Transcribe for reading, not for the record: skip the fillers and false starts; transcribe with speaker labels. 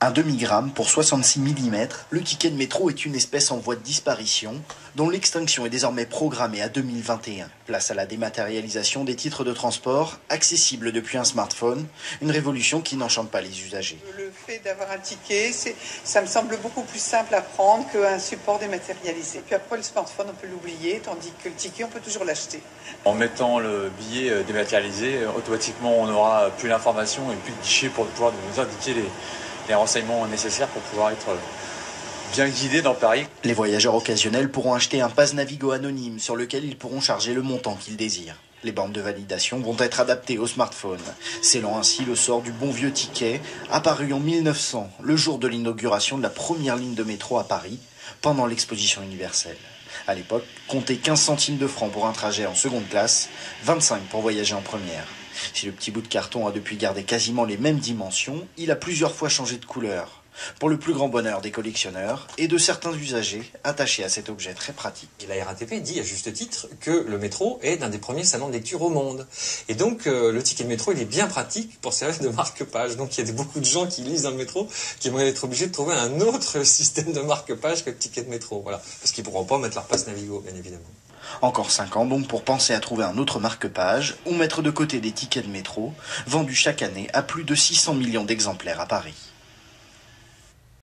Speaker 1: Un demi-gramme pour 66 millimètres, le ticket de métro est une espèce en voie de disparition, dont l'extinction est désormais programmée à 2021. Place à la dématérialisation des titres de transport, accessibles depuis un smartphone, une révolution qui n'enchante pas les usagers.
Speaker 2: Le fait d'avoir un ticket, ça me semble beaucoup plus simple à prendre qu'un support dématérialisé. Puis après, le smartphone, on peut l'oublier, tandis que le ticket, on peut toujours l'acheter.
Speaker 3: En mettant le billet dématérialisé, automatiquement, on n'aura plus l'information et plus de guichet pour pouvoir nous indiquer les renseignements nécessaires pour pouvoir être bien guidés dans Paris.
Speaker 1: Les voyageurs occasionnels pourront acheter un pass Navigo anonyme sur lequel ils pourront charger le montant qu'ils désirent. Les bornes de validation vont être adaptées au smartphone, scellant ainsi le sort du bon vieux ticket, apparu en 1900, le jour de l'inauguration de la première ligne de métro à Paris, pendant l'exposition universelle. À l'époque, comptez 15 centimes de francs pour un trajet en seconde classe, 25 pour voyager en première. Si le petit bout de carton a depuis gardé quasiment les mêmes dimensions, il a plusieurs fois changé de couleur, pour le plus grand bonheur des collectionneurs et de certains usagers attachés à cet objet très pratique.
Speaker 4: Et la RATP dit à juste titre que le métro est l'un des premiers salons de lecture au monde. Et donc le ticket de métro il est bien pratique pour servir de marque-page. Donc il y a beaucoup de gens qui lisent dans le métro qui aimeraient être obligés de trouver un autre système de marque-page que le ticket de métro. Voilà. Parce qu'ils ne pourront pas mettre leur passe Navigo, bien évidemment.
Speaker 1: Encore 5 ans donc pour penser à trouver un autre marque-page ou mettre de côté des tickets de métro vendus chaque année à plus de 600 millions d'exemplaires à Paris.